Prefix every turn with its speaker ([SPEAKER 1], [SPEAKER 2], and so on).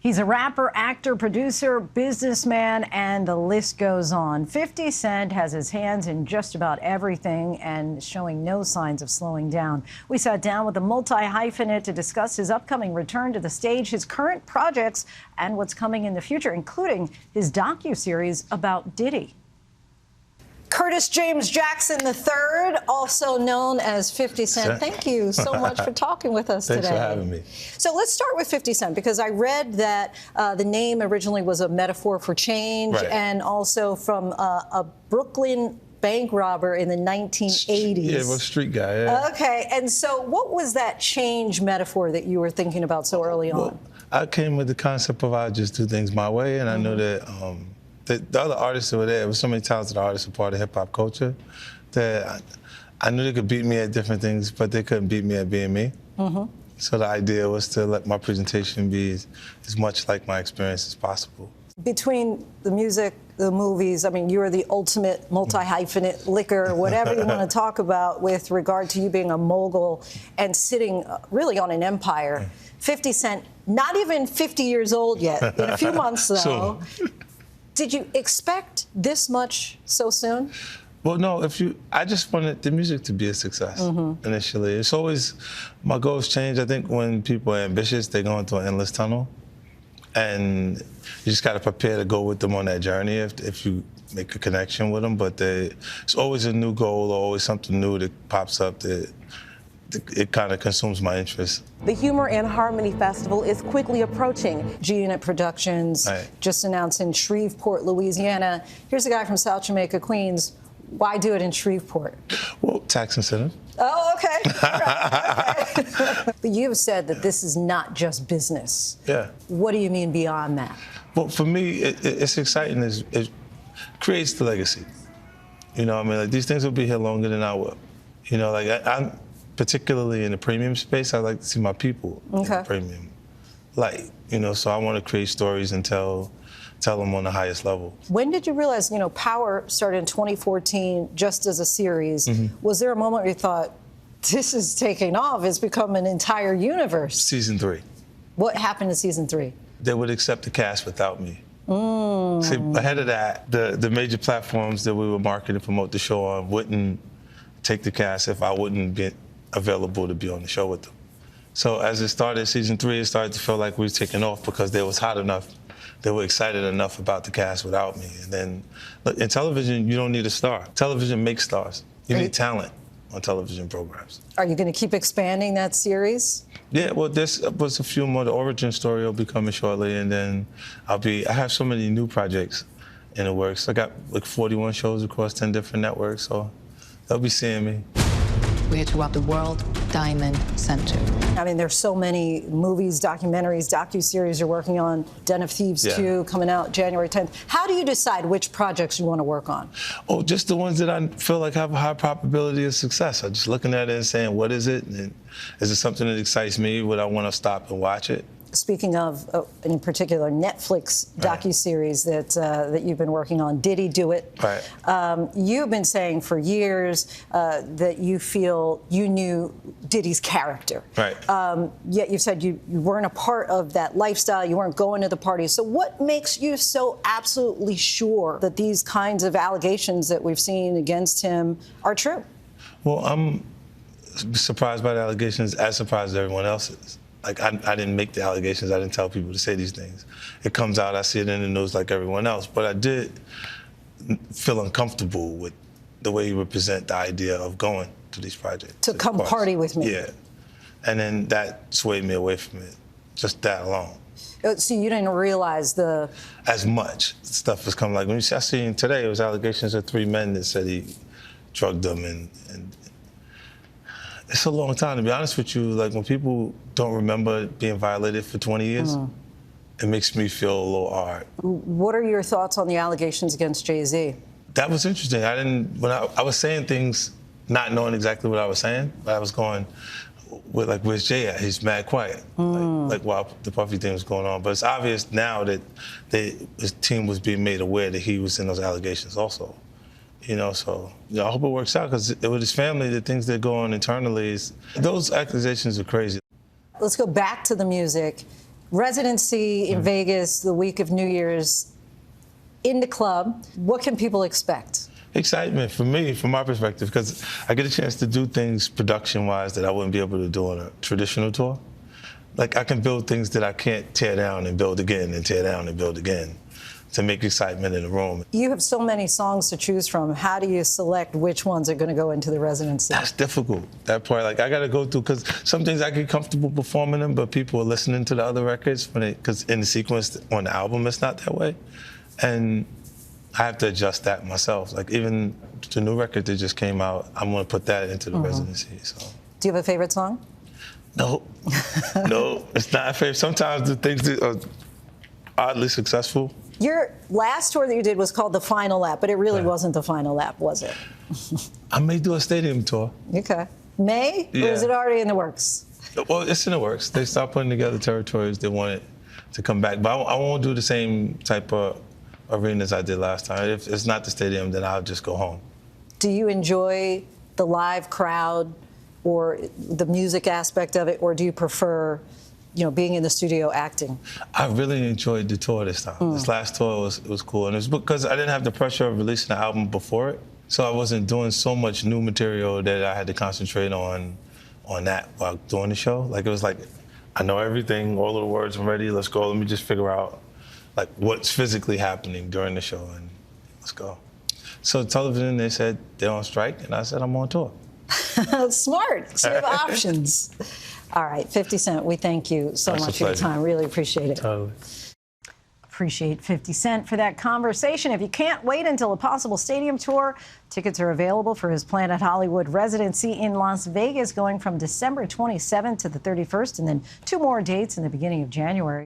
[SPEAKER 1] He's a rapper, actor, producer, businessman, and the list goes on. 50 Cent has his hands in just about everything and showing no signs of slowing down. We sat down with the multi-hyphenate to discuss his upcoming return to the stage, his current projects, and what's coming in the future, including his docuseries about Diddy. Curtis James Jackson III, also known as 50 Cent. Thank you so much for talking with us today.
[SPEAKER 2] Thanks for having me.
[SPEAKER 1] So let's start with 50 Cent, because I read that the name originally was a metaphor for change,
[SPEAKER 2] right,
[SPEAKER 1] and also from a Brooklyn bank robber in the 1980s.
[SPEAKER 2] Yeah, well, street guy, yeah.
[SPEAKER 1] Okay, and so what was that change metaphor that you were thinking about so early on?
[SPEAKER 2] I came with the concept of I just do things my way, and I know that the other artists that were there was so many talented artists, a part of hip-hop culture, that I knew they could beat me at different things, but they couldn't beat me at being me. So the idea was to let my presentation be as much like my experience as possible. Between
[SPEAKER 1] the music, the movies, I mean, you're the ultimate multi-hyphenate liquor, whatever you want to talk about with regard to you being a mogul and sitting really on an empire. 50 Cent, not even 50 years old yet, in a few months though. Did you expect this much so soon?
[SPEAKER 2] Well, no, I just wanted the music to be a success initially. It's always, my goals change. I think when people are ambitious, they go into an endless tunnel. And you just got to prepare to go with them on that journey if you make a connection with them. But it's always a new goal or always something new that pops up that it kind of consumes my interest.
[SPEAKER 1] The Humor and Harmony Festival is quickly approaching. G-Unit Productions just announced in Shreveport, Louisiana. Here's a guy from South Jamaica, Queens. Why do it in Shreveport?
[SPEAKER 2] Well, tax incentive.
[SPEAKER 1] Oh, okay. Right. Okay. But you have said that this is not just business.
[SPEAKER 2] Yeah.
[SPEAKER 1] What do you mean beyond that?
[SPEAKER 2] Well, for me, it's exciting. It creates the legacy. You know, I mean, like, these things will be here longer than I will. You know, like, I'm particularly in the premium space, I like to see my people in the premium light. You know, so I want to create stories and tell them on the highest level. When did you realize, you know, Power started in 2014 just as a series? Was there a moment where you thought, this is taking off, it's become an entire universe? Season 3. What happened in season 3? They would accept the cast without me. See, ahead of that, the major platforms that we would market and promote the show on wouldn't take the cast if I wouldn't be available to be on the show with them. So as it started, season 3, it started to feel like we were taking off because they was hot enough. They were excited enough about the cast without me. And then, look, in television, you don't need a star. Television makes stars. You need talent on television programs. Are you going to keep expanding that series? Yeah, well, this was a few more. The origin story will be coming shortly, and then I have so many new projects in the works. I got like 41 shows across 10 different networks, so they'll be seeing me.
[SPEAKER 3] We're here to rob the World Diamond Center.
[SPEAKER 1] I mean, there's so many movies, documentaries, docuseries you're working on. Den of Thieves 2 coming out January 10th. How do you decide which projects you want to work on? Oh, just the ones that I feel like have a high probability of success. I'm just looking at it and saying, what is it? And is it something that excites me? Would I want to stop and watch it? Speaking of, in particular, Netflix docuseries that you've been working on, Diddy Do It. Right. You've been saying for years that you feel you knew Diddy's character. Right. Yet you said you weren't a part of that lifestyle, you weren't going to the parties. So what makes you so absolutely sure that these kinds of allegations that we've seen against him are true? Well, I'm surprised by the allegations, as surprised as everyone else is. Like, I didn't make the allegations. I didn't tell people to say these things. It comes out, I see it in the news like everyone else. But I did feel uncomfortable with the way you would present the idea of going to these projects. To come party with me. Yeah. And then that swayed me away from it, just that alone. So you didn't realize as much stuff was coming. Like, when I seen today, it was allegations of 3 men that said he drugged them and it's a long time, to be honest with you. Like, when people don't remember being violated for 20 years, it makes me feel a little hard. What are your thoughts on the allegations against Jay-Z? That was interesting. When I was saying things, not knowing exactly what I was saying, but I was going, where's Jay at? He's mad quiet. Like while the Puffy thing was going on. But it's obvious now that his team was being made aware that he was in those allegations also. You know, so I hope it works out, because with his family, the things that go on internally, those accusations are crazy. Let's go back to the music. Residency in Vegas the week of New Year's in the club. What can people expect?
[SPEAKER 2] Excitement for me, from my perspective, because I get a chance to do things production-wise that I wouldn't be able to do on a traditional tour. Like, I can build things that I can't tear down and build again and tear down and build again to make excitement in the room.
[SPEAKER 1] You have so many songs to choose from. How do you select which ones are going to go into the residency?
[SPEAKER 2] That's difficult, that part. Like, I got to go through, because some things I get comfortable performing them, but people are listening to the other records because in the sequence on the album, it's not that way. And I have to adjust that myself. Like, even the new record that just came out, I'm going to put that into the residency. So.
[SPEAKER 1] Do you have a favorite song?
[SPEAKER 2] No, no, it's not a favorite. Sometimes the things that are oddly successful.
[SPEAKER 1] Your last tour that you did was called The Final Lap, but it really wasn't The Final Lap, was it?
[SPEAKER 2] I may do a stadium tour.
[SPEAKER 1] Okay. May?
[SPEAKER 2] Yeah.
[SPEAKER 1] Or is it already in the works?
[SPEAKER 2] Well, it's in the works. They start putting together territories. They want it to come back. But I won't do the same type of arenas I did last time. If it's not the stadium, then I'll just go home.
[SPEAKER 1] Do you enjoy the live crowd or the music aspect of it, or do you prefer, being in the studio acting?
[SPEAKER 2] I really enjoyed the tour this time. This last tour was cool, and it's because I didn't have the pressure of releasing the album before it, so I wasn't doing so much new material that I had to concentrate on that while doing the show. Like, it was like, I know everything, all of the words, I'm ready, let's go. Let me just figure out like what's physically happening during the show, and let's go. So television, they said they're on strike, and I said I'm on tour.
[SPEAKER 1] Smart. So you have options. All right, 50 Cent, we thank you so much for your time. Really appreciate it.
[SPEAKER 2] Totally.
[SPEAKER 1] Appreciate 50 Cent for that conversation. If you can't wait until a possible stadium tour, tickets are available for his Planet Hollywood residency in Las Vegas going from December 27th to the 31st, and then 2 more dates in the beginning of January.